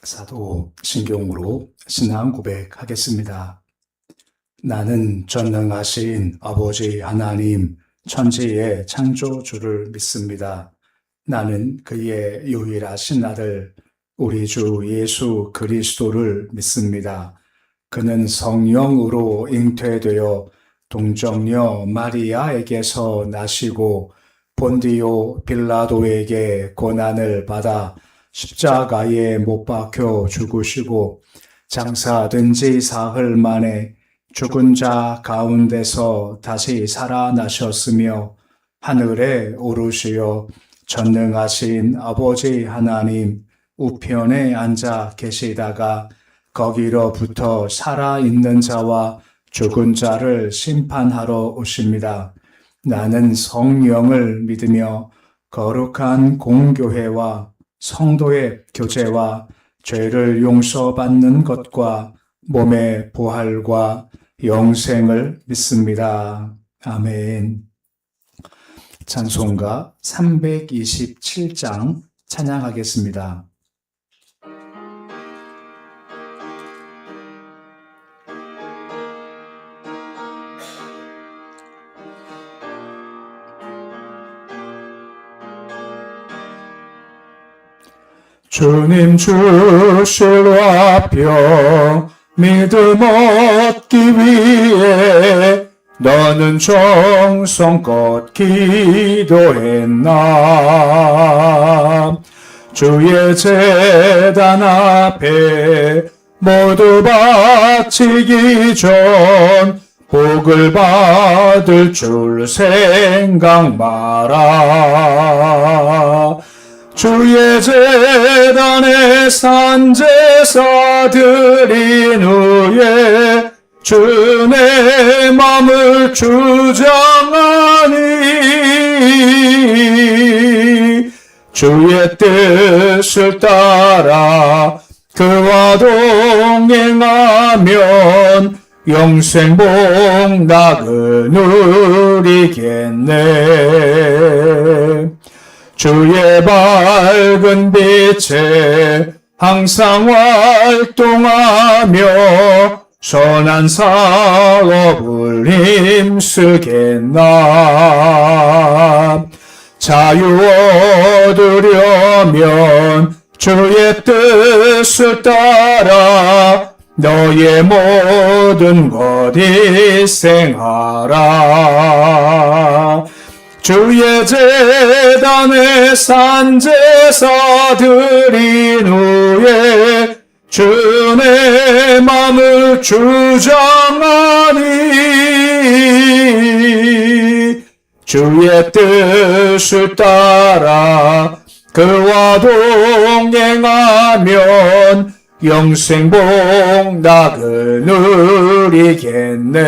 사도 신경으로 신앙 고백하겠습니다. 나는 전능하신 아버지 하나님 천지의 창조주를 믿습니다. 나는 그의 유일하신 아들 우리 주 예수 그리스도를 믿습니다. 그는 성령으로 잉태되어 동정녀 마리아에게서 나시고 본디오 빌라도에게 고난을 받아 십자가에 못 박혀 죽으시고 장사된 지 사흘 만에 죽은 자 가운데서 다시 살아나셨으며 하늘에 오르시어 전능하신 아버지 하나님 우편에 앉아 계시다가 거기로부터 살아있는 자와 죽은 자를 심판하러 오십니다. 나는 성령을 믿으며 거룩한 공교회와 성도의 교제와 죄를 용서받는 것과 몸의 부활과 영생을 믿습니다. 아멘. 찬송가 327장 찬양하겠습니다. 주님 주실 화평 믿음 얻기 위해 너는 정성껏 기도했나. 주의 제단 앞에 모두 바치기 전 복을 받을 줄 생각 마라. 주의 제단에 산제사 드린 후에 주 내 맘을 주장하니 주의 뜻을 따라 그와 동행하면 영생 복락을 누리겠네. 주의 밝은 빛에 항상 활동하며 선한 사업을 힘쓰겠나. 자유 얻으려면 주의 뜻을 따라 너의 모든 것 희생하라. 주의 제단에 산제사 드린 후에 주 내 맘을 주장하니 주의 뜻을 따라 그와 동행하면 영생 복락을 누리겠네.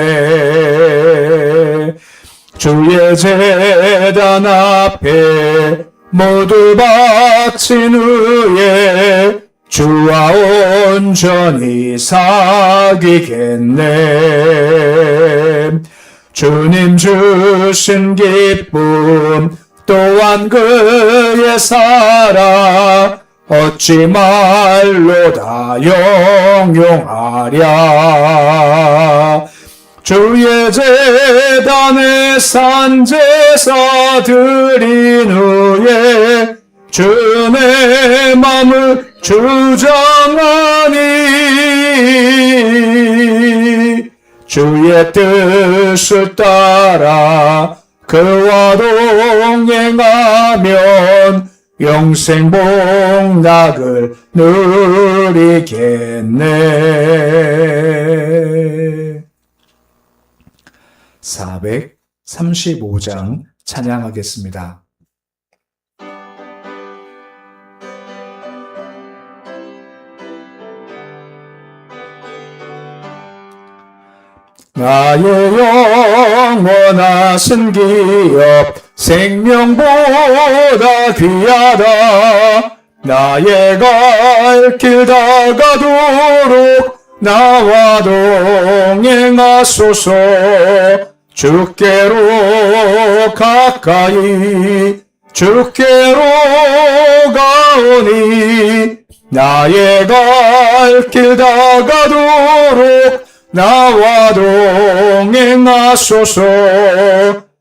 주의 제단 앞에 모두 바친 후에 주와 온전히 사귀겠네. 주님 주신 기쁨 또한 그의 사랑 어찌 말로 다 영용하랴. 주의 제단에 산제사 드린 후에 주 내 맘을 주장하니 주의 뜻을 따라 그와 동행하면 영생 복락을 누리겠네. 435장 찬양하겠습니다. 나의 영원하신 기업 생명보다 귀하다. 나의 갈 길 다가도록 나와 동행하소서. 주께로 가까이 주께로 가오니 나의 갈 길 다가도록 나와 동행하소서.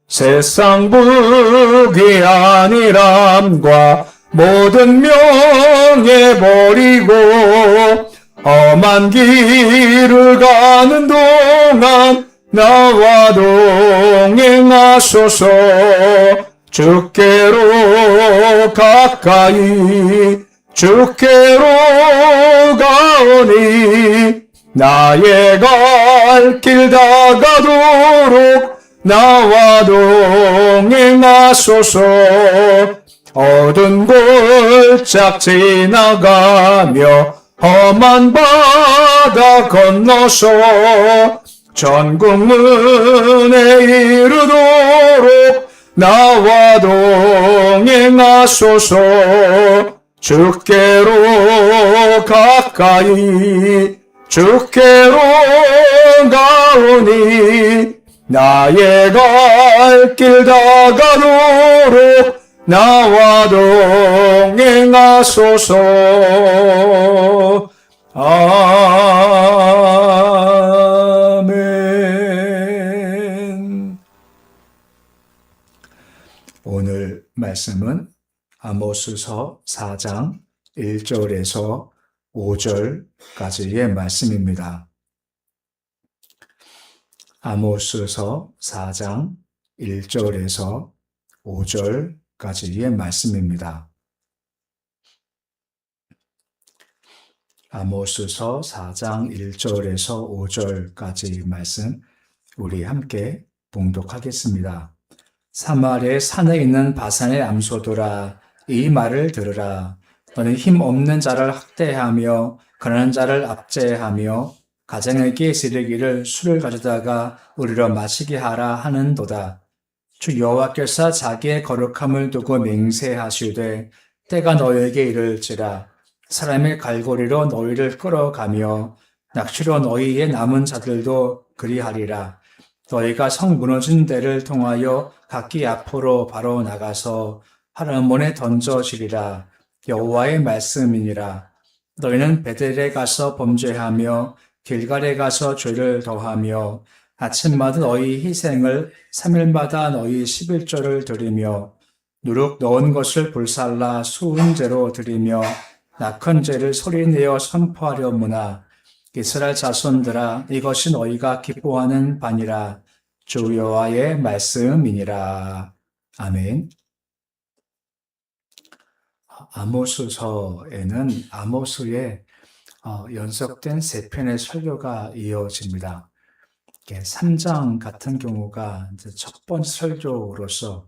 세상 부귀 아니람과 모든 명예 버리고 험한 길을 가는 동안 나와 동행하소서. 주께로 가까이 주께로 가오니 나의 갈 길 다가도록 나와 동행하소서. 어두운 골짝 지나가며 험한 바다 건너서 전국문에 이르도록 나와 동행하소서. 주께로 가까이 주께로 가오니 나의 갈 길 다가도록 나와 동행하소서. 아멘. 오늘 말씀은 아모스서 4장 1절에서 5절까지의 말씀입니다. 아모스서 4장 1절에서 5절까지의 말씀입니다. 아모스서 4장 1절에서 5절까지 말씀 우리 함께 봉독하겠습니다. 사마리아 산에 있는 바산의 암소들아, 이 말을 들으라. 너는 힘 없는 자를 학대하며 가난한 자를 압제하며 가장에게 이르기를 술을 가져다가 우리로 마시게 하라 하는도다. 주 여호와께서 자기의 거룩함을 두고 맹세하시되 때가 너희에게 이를지라. 사람의 갈고리로 너희를 끌어가며 낚시로 너희의 남은 자들도 그리하리라. 너희가 성 무너진 데를 통하여 각기 앞으로 바로 나가서 하나문에 던져지리라. 여호와의 말씀이니라. 너희는 베델에 가서 범죄하며 길갈에 가서 죄를 더하며 아침마다 너희 희생을 3일마다 너희 11조를 드리며 누룩 넣은 것을 불살라 수은제로 드리며 낙헌 죄를 소리내어 선포하려무나. 이스라엘 자손들아, 이것이 너희가 기뻐하는 바니라. 주 여호와의 말씀이니라. 아멘. 아모스서에는 아모스의 연속된 세 편의 설교가 이어집니다. 3장 같은 경우가 이제 첫 번째 설교로서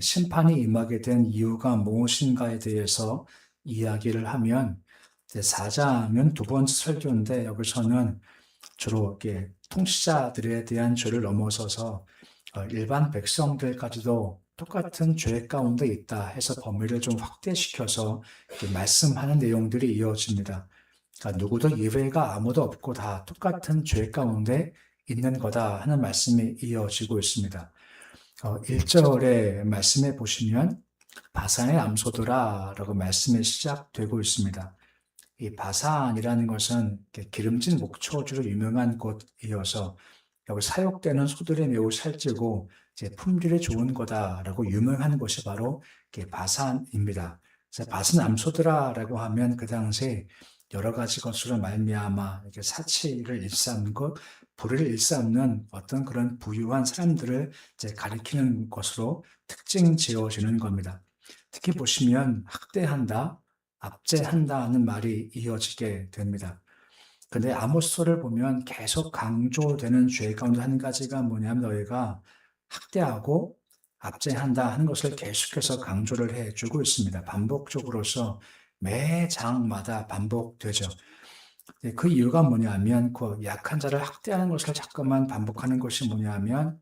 심판이 임하게 된 이유가 무엇인가에 대해서 이야기를 하면, 4장은 두 번째 설교인데 여기서는 주로 통치자들에 대한 죄를 넘어서서 일반 백성들까지도 똑같은 죄 가운데 있다 해서 범위를 좀 확대시켜서 말씀하는 내용들이 이어집니다. 그러니까 누구도 예외가 아무도 없고 다 똑같은 죄 가운데 있는 거다 하는 말씀이 이어지고 있습니다. 1절의 말씀에 보시면 바산의 암소들아 라고 말씀이 시작되고 있습니다. 이 바산이라는 것은 기름진 목초지로 유명한 곳이어서 여기 사육되는 소들이 매우 살찌고 품질이 좋은 거다라고 유명한 곳이 바로 바산입니다. 그래서 바산 암소들아라고 하면 그 당시에 여러 가지 것으로 말미암아 이렇게 사치를 일삼고 불의를 일삼는 어떤 그런 부유한 사람들을 가리키는 것으로 특징 지어지는 겁니다. 특히 보시면 학대한다, 압제한다 하는 말이 이어지게 됩니다. 근데 아모스서를 보면 계속 강조되는 죄 가운데 한 가지가 뭐냐면 너희가 학대하고 압제한다 하는 것을 계속해서 강조를 해주고 있습니다. 반복적으로서 매 장마다 반복되죠. 그 이유가 뭐냐면 그 약한 자를 학대하는 것을 자꾸만 반복하는 것이 뭐냐면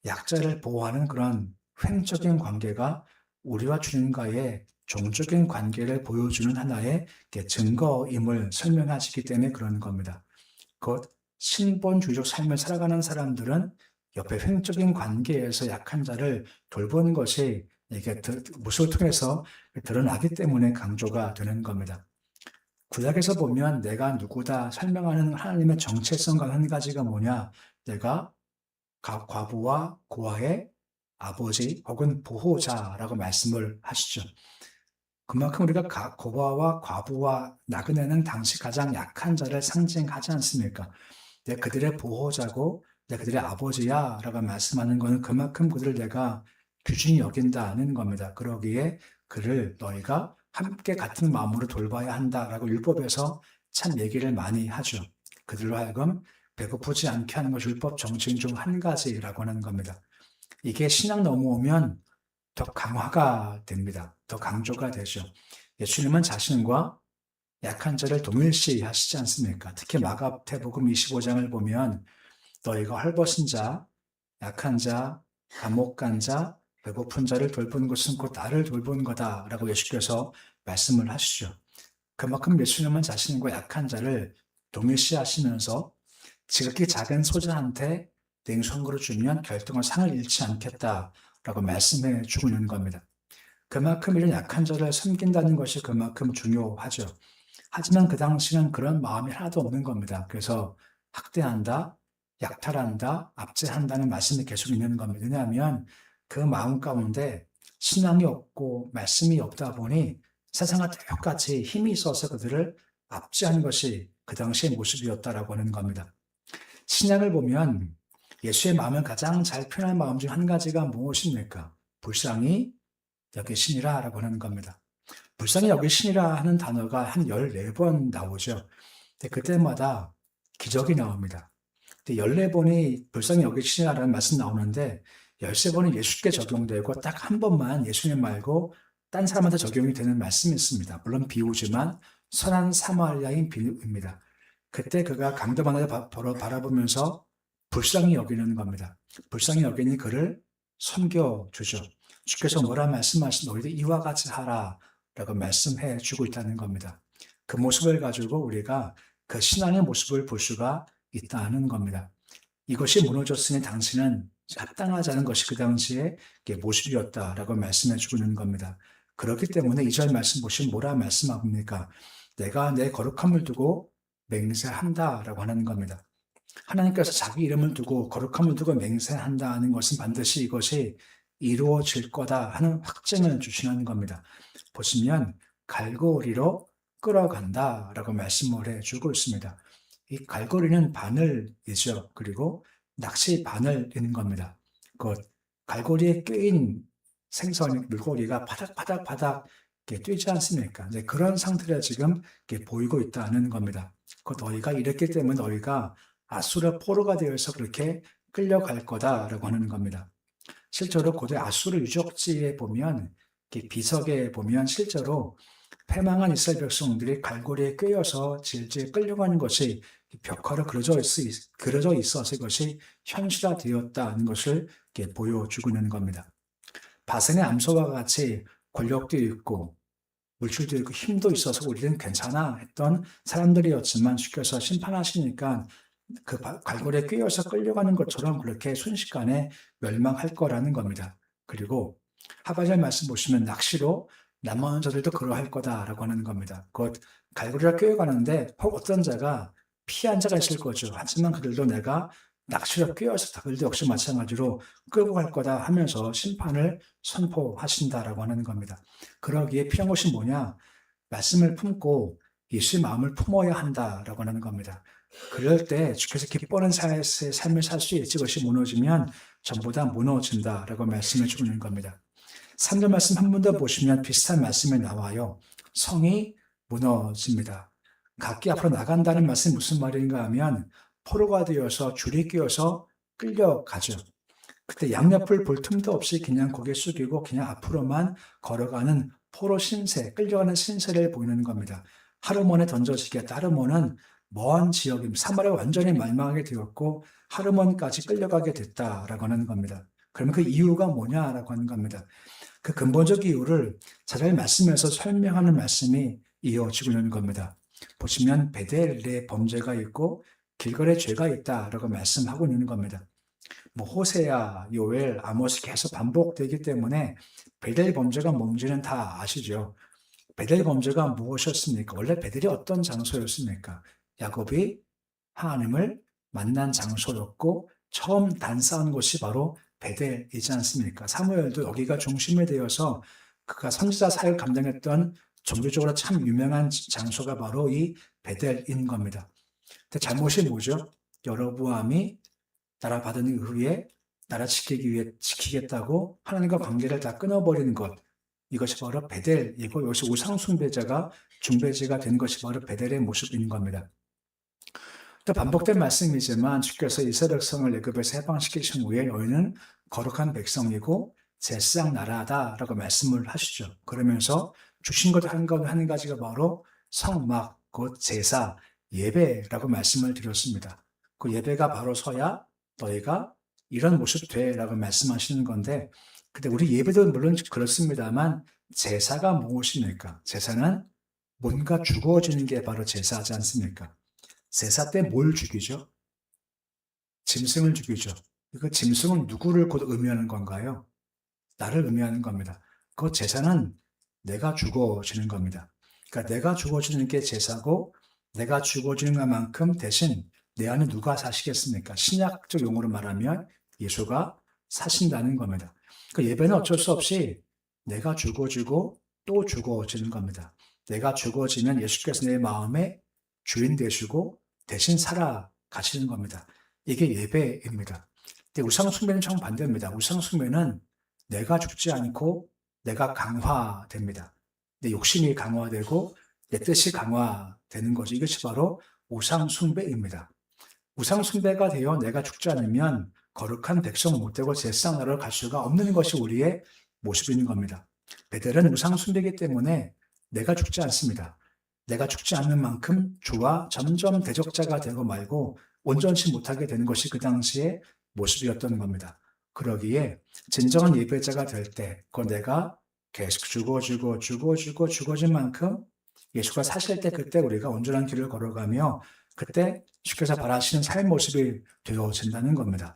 약자를 보호하는 그런 횡적인 관계가 우리와 주님과의 종적인 관계를 보여주는 하나의 증거임을 설명하시기 때문에 그런 겁니다. 곧 신본주의적 삶을 살아가는 사람들은 옆에 횡적인 관계에서 약한 자를 돌보는 것이 이게 모습을 통해서 드러나기 때문에 강조가 되는 겁니다. 구약에서 보면 내가 누구다 설명하는 하나님의 정체성과 한 가지가 뭐냐? 내가 과부와 고아의 아버지 혹은 보호자라고 말씀을 하시죠. 그만큼 우리가 고아와 과부와 나그네는 당시 가장 약한 자를 상징하지 않습니까? 내 그들의 보호자고 내 그들의 아버지야 라고 말씀하는 것은 그만큼 그들을 내가 귀중히 여긴다는 겁니다. 그러기에 그를 너희가 함께 같은 마음으로 돌봐야 한다라고 율법에서 참 얘기를 많이 하죠. 그들로 하여금 배고프지 않게 하는 것이 율법 정신 중 한 가지라고 하는 겁니다. 이게 신앙 넘어오면 더 강화가 됩니다. 더 강조가 되죠. 예수님은 자신과 약한 자를 동일시 하시지 않습니까? 특히 마가복음 25장을 보면 너희가 헐벗은 자, 약한 자, 감옥 간 자, 배고픈 자를 돌보는 것은 곧 나를 돌보는 거다라고 예수께서 말씀을 하시죠. 그만큼 예수님은 자신과 약한 자를 동일시 하시면서 지극히 작은 소자한테 냉수 한 그릇 주면 결등을 상을 잃지 않겠다라고 말씀해 주고 있는 겁니다. 그만큼 이런 약한 자를 섬긴다는 것이 그만큼 중요하죠. 하지만 그 당시는 그런 마음이 하나도 없는 겁니다. 그래서 학대한다, 약탈한다, 압제한다는 말씀이 계속 있는 겁니다. 왜냐하면 그 마음 가운데 신앙이 없고 말씀이 없다 보니 세상과 똑같이 힘이 있어서 그들을 압제하는 것이 그 당시의 모습이었다라고 하는 겁니다. 신약을 보면 예수의 마음을 가장 잘 표현한 마음 중 한 가지가 무엇입니까? 불쌍히 여기시니라 라고 하는 겁니다. 불쌍히 여기시니라 하는 단어가 한 14번 나오죠. 근데 그때마다 기적이 나옵니다. 근데 14번이 불쌍히 여기시니라는 말씀 나오는데 13번은 예수께 적용되고 딱 한 번만 예수님 말고 딴 사람한테 적용이 되는 말씀이 있습니다. 물론 비유지만 선한 사마리아인 비유입니다. 그때 그가 강도 하나를 바라보면서 불쌍히 여기는 겁니다. 불쌍히 여기니 그를 섬겨주죠. 주께서 뭐라 말씀하신 너희들 이와 같이 하라 라고 말씀해 주고 있다는 겁니다. 그 모습을 가지고 우리가 그 신앙의 모습을 볼 수가 있다는 겁니다. 이것이 무너졌으니 당신은 합당하지 않은 것이 그 당시의 모습이었다라고 말씀해 주고 있는 겁니다. 그렇기 때문에 2절 말씀 보시면 뭐라 말씀합니까? 내가 내 거룩함을 두고 맹세한다라고 하는 겁니다. 하나님께서 자기 이름을 두고 거룩함을 두고 맹세한다는 것은 반드시 이것이 이루어질 거다 하는 확증을 주시는 겁니다. 보시면 갈고리로 끌어간다라고 말씀을 해주고 있습니다. 이 갈고리는 바늘이죠. 그리고 낚시 바늘인 겁니다. 그 갈고리에 꿰인 생선 물고기가 바닥바닥바닥 뛰지 않습니까? 이제 그런 상태를 지금 보이고 있다는 겁니다. 그 너희가 이랬기 때문에 너희가 아수르 포로가 되어서 그렇게 끌려갈 거다라고 하는 겁니다. 실제로 고대 아수르 유적지에 보면 비석에 보면 실제로 패망한 이스라엘 백성들이 갈고리에 꿰어서 질질 끌려가는 것이 벽화로 그려져 있어서 이것이 현실화되었다는 것을 보여주고 있는 겁니다. 바센의 암소와 같이 권력도 있고 물질도 있고 힘도 있어서 우리는 괜찮아 했던 사람들이었지만 주께서 심판하시니까 그 갈고리에 꿰어서 끌려가는 것처럼 그렇게 순식간에 멸망할 거라는 겁니다. 그리고 하박국 말씀 보시면 낚시로 남은 자들도 그러할 거다라고 하는 겁니다. 곧 갈고리를 꿰어가는데 혹 어떤 자가 피한 자가 있을 거죠. 하지만 그들도 내가 낚시로 꿰어서 그들도 역시 마찬가지로 끌고 갈 거다 하면서 심판을 선포하신다라고 하는 겁니다. 그러기에 필요한 것이 뭐냐? 말씀을 품고 예수의 마음을 품어야 한다라고 하는 겁니다. 그럴 때 주께서 기뻐하는 삶을 살 수 있지 것이 무너지면 전부 다 무너진다라고 말씀해 주고 있는 겁니다. 3절 말씀 한 번 더 보시면 비슷한 말씀이 나와요. 성이 무너집니다. 각기 앞으로 나간다는 말씀이 무슨 말인가 하면 포로가 되어서 줄이 끼어서 끌려가죠. 그때 양옆을 볼 틈도 없이 그냥 고개 숙이고 그냥 앞으로만 걸어가는 포로 신세, 끌려가는 신세를 보이는 겁니다. 하르몬에 던져지겠다. 하르몬은 먼 지역입니다. 사마리아가 완전히 멸망하게 되었고 하르몬까지 끌려가게 됐다라고 하는 겁니다. 그러면 그 이유가 뭐냐라고 하는 겁니다. 그 근본적 이유를 자세히 말씀에서 설명하는 말씀이 이어지고 있는 겁니다. 보시면 베델에 범죄가 있고 길거리에 죄가 있다라고 말씀하고 있는 겁니다. 호세아, 요엘, 아모스 계속 반복되기 때문에 베델 범죄가 뭔지는 다 아시죠. 베델 범죄가 무엇이었습니까? 원래 베델이 어떤 장소였습니까? 야곱이 하나님을 만난 장소였고 처음 단싸운 곳이 바로 베델이지 않습니까? 사무엘도 여기가 중심이 되어서 그가 선지자 사역을 감당했던 종교적으로 참 유명한 장소가 바로 이 베델인 겁니다. 근데 잘못이 뭐죠? 여로보암이 나라 받은 이후에 나라 지키기 위해 지키겠다고 하나님과 관계를 다 끊어버리는 것, 이것이 바로 베델이고 여기서 우상숭배자가 중배제가 된 것이 바로 베델의 모습인 겁니다. 또 반복된 말씀이지만 주께서 이스라엘 백성을 애굽에서 해방시키신 후에 너희는 거룩한 백성이고 제사장 나라다라고 말씀을 하시죠. 그러면서 주신 것 한 가지가 바로 성막, 곧 제사, 예배라고 말씀을 드렸습니다. 그 예배가 바로 서야 너희가 이런 모습 돼라고 말씀하시는 건데, 근데 우리 예배도 물론 그렇습니다만 제사가 무엇입니까? 제사는 뭔가 죽어지는 게 바로 제사지 않습니까? 제사 때 뭘 죽이죠? 짐승을 죽이죠. 그 짐승은 누구를 곧 의미하는 건가요? 나를 의미하는 겁니다. 그 제사는 내가 죽어지는 겁니다. 그러니까 내가 죽어지는 게 제사고, 내가 죽어지는 것만큼 대신 내 안에 누가 사시겠습니까? 신약적 용어로 말하면 예수가 사신다는 겁니다. 그 예배는 어쩔 수 없이 내가 죽어지고 또 죽어지는 겁니다. 내가 죽어지면 예수께서 내 마음에 주인 되시고 대신 살아가시는 겁니다. 이게 예배입니다. 근데 우상숭배는 정반대입니다. 우상숭배는 내가 죽지 않고 내가 강화됩니다. 내 욕심이 강화되고 내 뜻이 강화되는 거죠. 이것이 바로 우상숭배입니다. 우상숭배가 되어 내가 죽지 않으면 거룩한 백성 못 되고 제사장 나라로 갈 수가 없는 것이 우리의 모습인 겁니다. 베델은 우상숭배이기 때문에 내가 죽지 않습니다. 내가 죽지 않는 만큼 주와 점점 대적자가 되고 말고 온전치 못하게 되는 것이 그 당시의 모습이었던 겁니다. 그러기에 진정한 예배자가 될 때, 그 내가 계속 죽어진 만큼 예수가 사실 때 그때 우리가 온전한 길을 걸어가며 그때 주께서 바라시는 삶의 모습이 되어진다는 겁니다.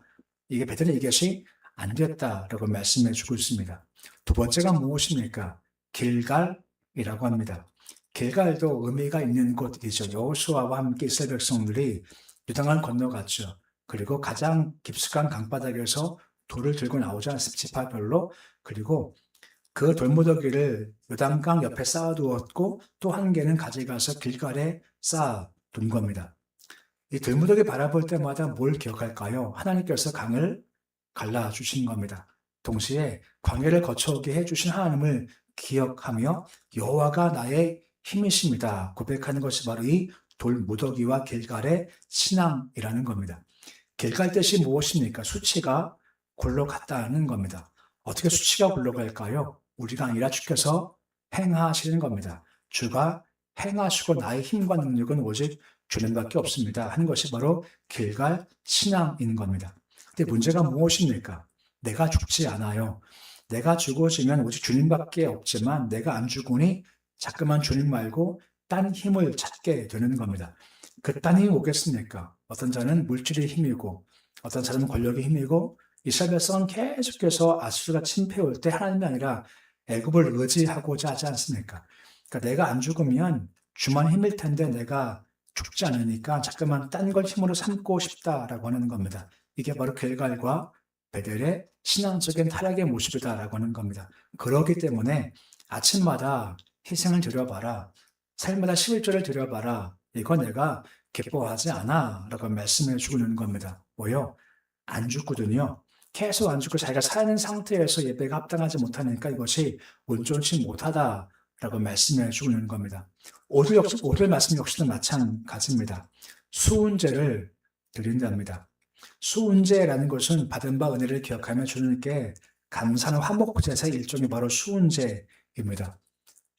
이게 베델은 이것이 안 됐다라고 말씀해 주고 있습니다. 두 번째가 무엇입니까? 길갈이라고 합니다. 길갈도 의미가 있는 곳이죠. 여호수아와 함께 이스라엘 백성들이 요단강을 건너갔죠. 그리고 가장 깊숙한 강바닥에서 돌을 들고 나오지 않습니까? 지파별로. 그리고 그 돌무더기를 요단강 옆에 쌓아두었고 또 한 개는 가져가서 길갈에 쌓아둔 겁니다. 이 돌무더기 바라볼 때마다 뭘 기억할까요? 하나님께서 강을 갈라주신 겁니다. 동시에 광야를 거쳐오게 해주신 하나님을 기억하며 여호와가 나의 힘이십니다 고백하는 것이 바로 이 돌무더기와 길갈의 신앙이라는 겁니다. 길갈 뜻이 무엇입니까? 수치가 굴러갔다는 겁니다. 어떻게 수치가 굴러갈까요? 우리가 아니라 주께서 행하시는 겁니다. 주가 행하시고 나의 힘과 능력은 오직 주님밖에 없습니다 하는 것이 바로 길갈 신앙인 겁니다. 근데 문제가 무엇입니까? 내가 죽지 않아요. 내가 죽어지면 오직 주님밖에 없지만 내가 안 죽으니 자꾸만 주님 말고 딴 힘을 찾게 되는 겁니다. 그 딴 힘이 오겠습니까? 어떤 자는 물질의 힘이고 어떤 사람은 권력의 힘이고 이스라엘 백성은 계속해서 아수르가 침패올 때 하나님이 아니라 애굽을 의지하고자 하지 않습니까? 그러니까 내가 안 죽으면 주만 힘일 텐데 내가 죽지 않으니까 자꾸만 딴 걸 힘으로 삼고 싶다라고 하는 겁니다. 이게 바로 길갈과 베델의 신앙적인 타락의 모습이다라고 하는 겁니다. 그렇기 때문에 아침마다 희생을 드려봐라. 삶마다 11조를 드려봐라. 이건 내가 기뻐하지 않아 라고 말씀해 주고 있는 겁니다. 뭐요? 안 죽거든요. 계속 안 죽고 자기가 사는 상태에서 예배가 합당하지 못하니까 이것이 온전치 못하다라고 말씀해 주고 있는 겁니다. 오늘 말씀 역시도 마찬가지입니다. 수은제를 드린답니다. 수은제라는 것은 받은 바 은혜를 기억하며 주님께 감사하는 화목제사의 일종이 바로 수은제입니다.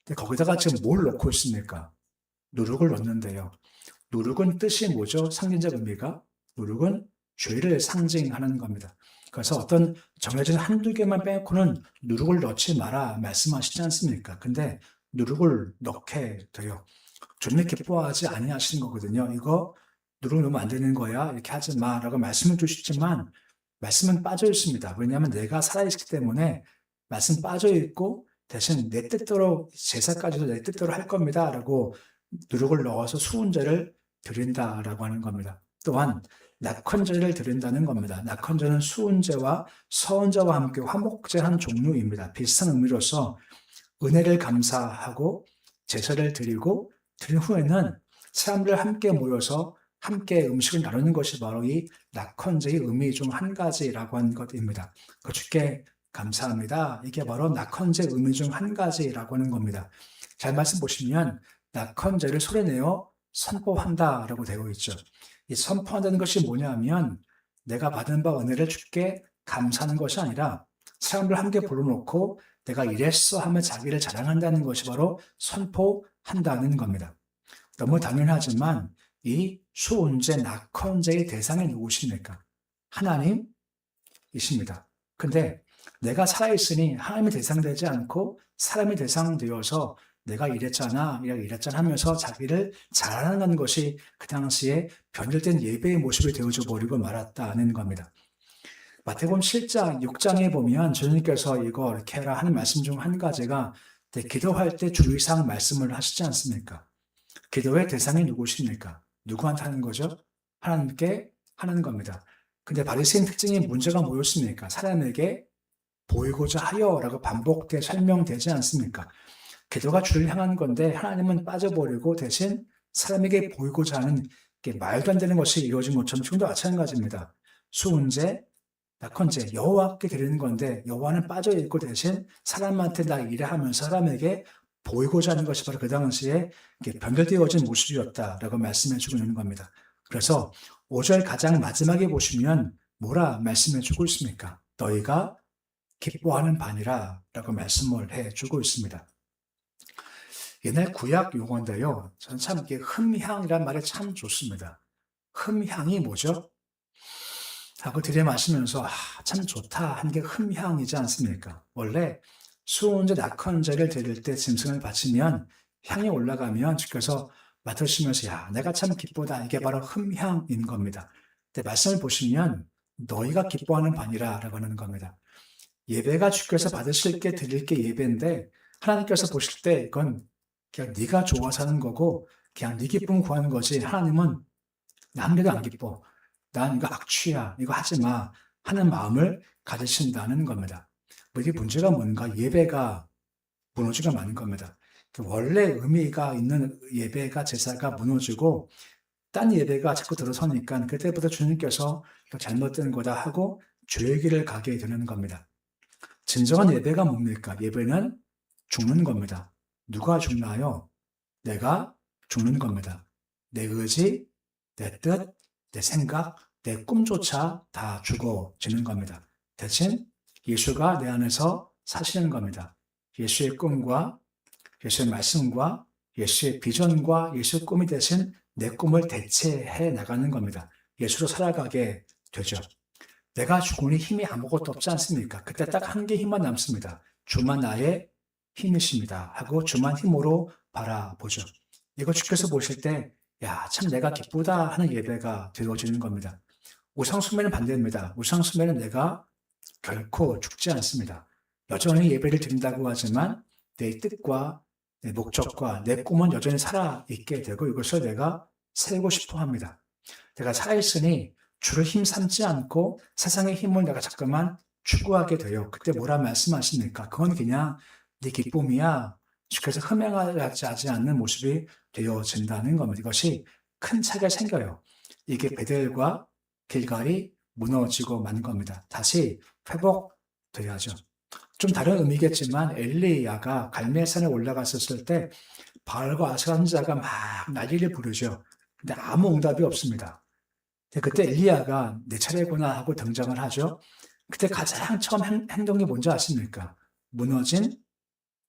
근데 거기다가 지금 뭘 넣고 있습니까? 누룩을 넣는데요. 누룩은 뜻이 뭐죠? 상징적 의미가? 누룩은 죄를 상징하는 겁니다. 그래서 어떤 정해진 한두 개만 빼고는 누룩을 넣지 마라 말씀하시지 않습니까? 근데 누룩을 넣게 돼요. 주님이 기뻐하지 아니하시는 거거든요. 이거 누룩 넣으면 안 되는 거야. 이렇게 하지 마라고 말씀을 주시지만 말씀은 빠져 있습니다. 왜냐하면 내가 살아있기 때문에 말씀 빠져 있고 대신 내 뜻대로 제사까지도 내 뜻대로 할 겁니다. 라고 누룩을 넣어서 수은제를 드린다라고 하는 겁니다. 또한 낙헌제를 드린다는 겁니다. 낙헌제는 수은제와 서은제와 함께 화목제한 종류입니다. 비슷한 의미로서 은혜를 감사하고 제사를 드리고 드린 후에는 사람들 함께 모여서 함께 음식을 나누는 것이 바로 이 낙헌제의 의미 중 한 가지라고 하는 것입니다. 그 주께 감사합니다. 이게 바로 낙헌제 의미 중 한 가지라고 하는 겁니다. 잘 말씀 보시면 낙헌제를 소리내어 선포한다라고 되어 있죠. 이 선포한다는 것이 뭐냐면 내가 받은 바 은혜를 주께 감사하는 것이 아니라 사람들 함께 불러놓고 내가 이랬어 하며 자기를 자랑한다는 것이 바로 선포한다는 겁니다. 너무 당연하지만 이 수은제, 낙헌제의 대상이 누구십니까? 하나님이십니다. 근데 내가 살아있으니 하나님이 대상되지 않고 사람이 대상되어서 내가 이랬잖아 하면서 자기를 자랑하는 것이 그 당시에 변질된 예배의 모습이 되어져 버리고 말았다는 겁니다. 마태복음 7장, 6장에 보면 주님께서 이거 이렇게 해라 하는 말씀 중 한 가지가 기도할 때 주의사항 말씀을 하시지 않습니까? 기도의 대상이 누구십니까? 누구한테 하는 거죠? 하나님께 하는 겁니다. 근데 바리새인 특징이 문제가 뭐였습니까? 사람에게 보이고자 하여라고 반복돼 설명되지 않습니까? 기도가 주를 향한 건데 하나님은 빠져버리고 대신 사람에게 보이고자 하는 말도 안 되는 것이 이루어진 것처럼 지금도 마찬가지입니다. 수은제, 낙헌제, 여호와께 드리는 건데 여호와는 빠져있고 대신 사람한테 나 일해 하면서 사람에게 보이고자 하는 것이 바로 그 당시에 변별되어진 모습이었다라고 말씀해주고 있는 겁니다. 그래서 5절 가장 마지막에 보시면 뭐라 말씀해주고 있습니까? 너희가 기뻐하는 바니라 라고 말씀을 해주고 있습니다. 옛날 구약 용어인데요. 저는 참 이게 흠향이란 말이 참 좋습니다. 흠향이 뭐죠? 하고 들이마시면서 참 좋다 한 게 흠향이지 않습니까? 원래 수은제, 낙헌제를 드릴 때 짐승을 바치면 향이 올라가면 주께서 맡으시면서 야 내가 참 기쁘다 이게 바로 흠향인 겁니다. 근데 말씀을 보시면 너희가 기뻐하는 바니라 라고 하는 겁니다. 예배가 주께서 받으실 게 드릴 게 예배인데 하나님께서 보실 때 이건 그냥 네가 좋아서 하는 거고 그냥 네 기쁨 구하는 거지 하나님은 나 한 개도 안 기뻐. 난 이거 악취야. 이거 하지 마. 하는 마음을 가지신다는 겁니다. 이게 문제가 뭔가? 예배가 무너지가 많은 겁니다. 원래 의미가 있는 예배가 제사가 무너지고 딴 예배가 자꾸 들어서니까 그때부터 주님께서 잘못된 거다 하고 죄의 길을 가게 되는 겁니다. 진정한 예배가 뭡니까? 예배는 죽는 겁니다. 누가 죽나요? 내가 죽는 겁니다. 내 의지, 내 뜻, 내 생각, 내 꿈조차 다 죽어지는 겁니다. 대신 예수가 내 안에서 사시는 겁니다. 예수의 꿈과 예수의 말씀과 예수의 비전과 예수의 꿈이 대신 내 꿈을 대체해 나가는 겁니다. 예수로 살아가게 되죠. 내가 죽으니 힘이 아무것도 없지 않습니까? 그때 딱 한 개 힘만 남습니다. 주만 나의 힘이십니다. 하고 주만 힘으로 바라보죠. 이거 주께서 보실 때 야, 참 내가 기쁘다 하는 예배가 되어지는 겁니다. 우상숭배는 반대입니다. 우상숭배는 내가 결코 죽지 않습니다. 여전히 예배를 드린다고 하지만 내 뜻과 내 목적과 내 꿈은 여전히 살아있게 되고 이것을 내가 세우고 싶어 합니다. 내가 살아있으니 주를 힘삼지 않고 세상의 힘을 내가 자꾸만 추구하게 돼요. 그때 뭐라 말씀하십니까? 그건 그냥 네 기쁨이야. 주께서 흠행하지 않는 모습이 되어진다는 겁니다. 이것이 큰 차이가 생겨요. 이게 베델과 길갈이 무너지고 만 겁니다. 다시 회복돼야죠. 좀 다른 의미겠지만 엘리야가 갈멜산에 올라갔었을 때 바알과 아스라 선지자가 막 난리를 부르죠. 근데 아무 응답이 없습니다. 그때 엘리야가 내 차례구나 하고 등장을 하죠. 그때 가장 처음 행동이 뭔지 아십니까? 무너진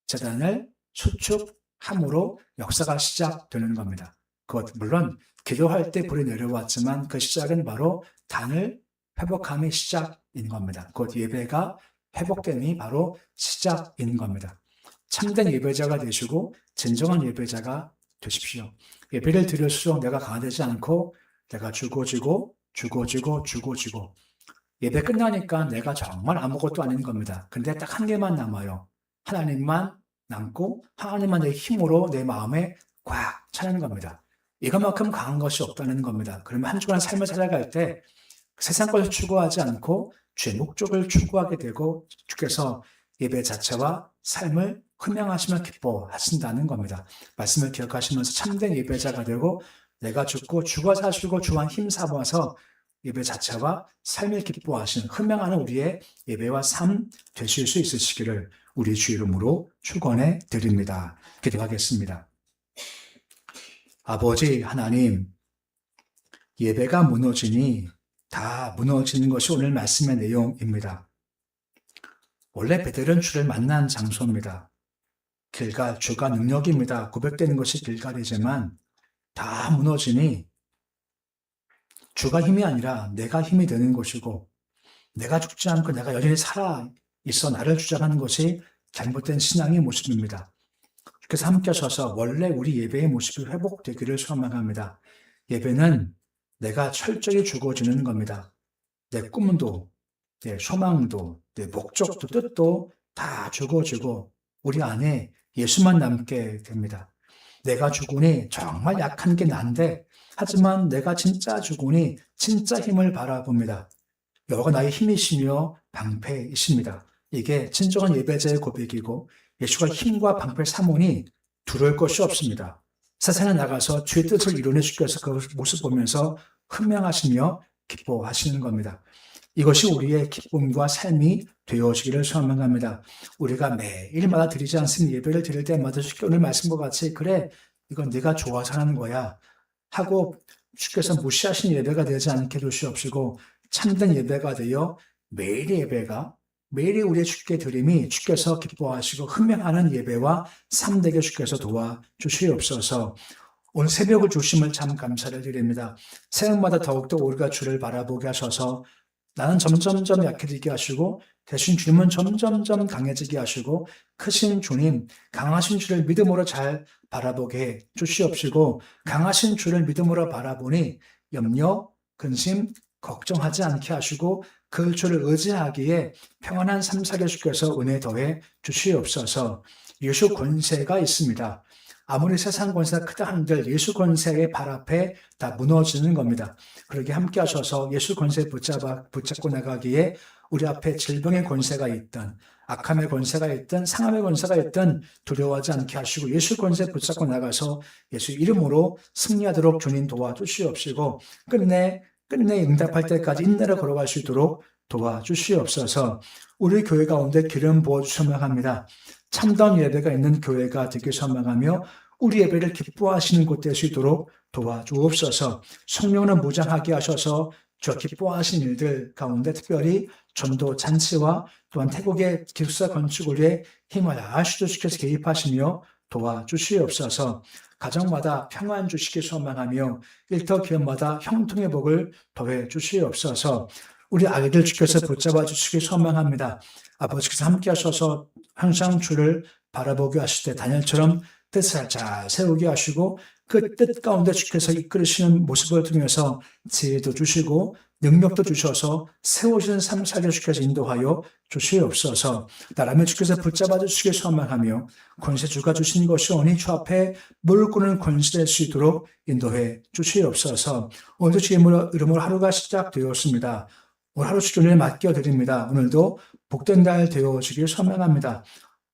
제단을 수축함으로 역사가 시작되는 겁니다. 그것 물론 기도할 때 불이 내려왔지만 그 시작은 바로 단을 회복함의 시작인 겁니다. 곧 예배가 회복됨이 바로 시작인 겁니다. 참된 예배자가 되시고 진정한 예배자가 되십시오. 예배를 드릴수록 내가 강화되지 않고 내가 죽어지고 예배 끝나니까 내가 정말 아무것도 아닌 겁니다. 근데 딱 한 개만 남아요. 하나님만 남고 하나님만 내 힘으로 내 마음에 꽉 차는 겁니다. 이것만큼 강한 것이 없다는 겁니다. 그러면 한 주간 삶을 살아갈 때 세상 것을 추구하지 않고 주의 목적을 추구하게 되고 주께서 예배 자체와 삶을 흠양하시며 기뻐하신다는 겁니다. 말씀을 기억하시면서 참된 예배자가 되고 내가 죽고 죽어 사시고 주와 힘 삼아서 예배 자체와 삶을 기뻐하시는 흠양하는 우리의 예배와 삶 되실 수 있으시기를 우리 주 이름으로 축원해 드립니다. 기도하겠습니다. 아버지 하나님, 예배가 무너지니 다 무너지는 것이 오늘 말씀의 내용입니다. 원래 베델은 주를 만난 장소입니다. 길갈, 주가 능력입니다. 고백되는 것이 길갈이지만 다 무너지니 주가 힘이 아니라 내가 힘이 되는 것이고 내가 죽지 않고 내가 여전히 살아 있어 나를 주장하는 것이 잘못된 신앙의 모습입니다. 주께서 함께 하셔서 원래 우리 예배의 모습이 회복되기를 소망합니다. 예배는 내가 철저히 죽어지는 겁니다. 내 꿈도, 내 소망도, 내 목적도, 뜻도 다 죽어지고 우리 안에 예수만 남게 됩니다. 내가 죽으니 정말 약한 게 난데 하지만 내가 진짜 죽으니 진짜 힘을 바라봅니다. 여호와가 나의 힘이시며 방패이십니다. 이게 진정한 예배자의 고백이고 예수가 힘과 방패를 삼으니 두려울 것이 없습니다. 세상에 나가서 주의 뜻을 이루는 주께서 그 모습 보면서 흠양하시며 기뻐하시는 겁니다. 이것이 우리의 기쁨과 삶이 되어지기를 소망합니다. 우리가 매일마다 드리지 않습니까? 예배를 드릴 때마다 주께 오늘 말씀과 같이 그래 이건 네가 좋아서 하는 거야 하고 주께서 무시하신 예배가 되지 않게 주시옵시고 참된 예배가 되어 매일의 예배가 매일이 우리의 주께 드림이 주께서 기뻐하시고 흠양하는 예배와 삶되게 주께서 도와주시옵소서. 오늘 새벽을 주심을 참 감사를 드립니다. 새벽마다 더욱더 우리가 주를 바라보게 하셔서 나는 점점점 약해지게 하시고 대신 주님은 점점점 강해지게 하시고 크신 주님, 강하신 주를 믿음으로 잘 바라보게 해 주시옵시고 강하신 주를 믿음으로 바라보니 염려, 근심, 걱정하지 않게 하시고 그 주를 의지하기에 평안한 삶 살게 주께서 은혜 더해 주시옵소서. 예수 권세가 있습니다. 아무리 세상 권세가 크다 한들 예수 권세의 발 앞에 다 무너지는 겁니다. 그러게 함께 하셔서 예수 권세 붙잡고 나가기에 우리 앞에 질병의 권세가 있든 악함의 권세가 있든 상함의 권세가 있든 두려워하지 않게 하시고 예수 권세 붙잡고 나가서 예수 이름으로 승리하도록 주님 도와주시옵시고 끝내 응답할 때까지 인내를 걸어갈 수 있도록 도와주시옵소서. 우리 교회 가운데 기름 부어주시면 합니다. 참다운 예배가 있는 교회가 되길 소망하며 우리 예배를 기뻐하시는 곳 될 수 있도록 도와주옵소서. 성령을 무장하게 하셔서 저 기뻐하신 일들 가운데 특별히 전도 잔치와 또한 태국의 기숙사 건축을 위해 힘을 아시도시켜서 개입하시며 도와주시옵소서. 가정마다 평안 주시기 소망하며 일터 기업마다 형통의 복을 더해 주시옵소서. 우리 아이들 주께서 붙잡아 주시기 소망합니다. 아버지께서 함께 하셔서 항상 주를 바라보게 하실 때 다니엘처럼 뜻을 잘 세우게 하시고 그 뜻 가운데 주께서 이끌으시는 모습을 통해서 지혜도 주시고 능력도 주셔서 세우시는 삶 살게 주께서 인도하여 주시옵소서. 나라면 주께서 붙잡아 주시기 소망하며 권세주가 주신 것이 오니 주 앞에 무릎 꿇는 권세 될 수 있도록 인도해 주시옵소서. 오늘도 주의 이름으로 하루가 시작되었습니다. 오늘 하루 주님을 맡겨드립니다. 오늘도 복된 날 되어지길 소망합니다.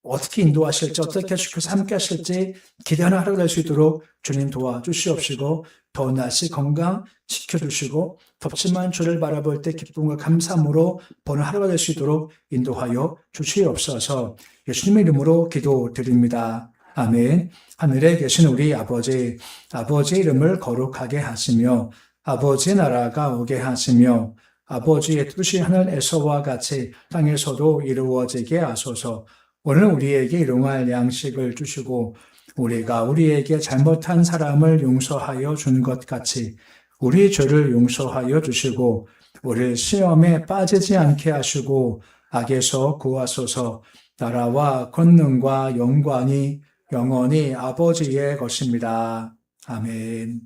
어떻게 인도하실지 어떻게 주께서 함께 하실지 기대하는 하루가 될 수 있도록 주님 도와주시옵시고 더운 날씨 건강 지켜주시고 덥지만 주를 바라볼 때 기쁨과 감사함으로 보는 하루가 될 수 있도록 인도하여 주시옵소서. 예수님의 이름으로 기도드립니다. 아멘. 하늘에 계신 우리 아버지의 이름을 거룩하게 하시며 아버지의 나라가 오게 하시며 아버지의 뜻이 하늘에서와 같이 땅에서도 이루어지게 하소서. 오늘 우리에게 일용할 양식을 주시고 우리가 우리에게 잘못한 사람을 용서하여 준 것 같이 우리 죄를 용서하여 주시고 우리를 시험에 빠지지 않게 하시고 악에서 구하소서. 나라와 권능과 영광이 영원히 아버지의 것입니다. 아멘.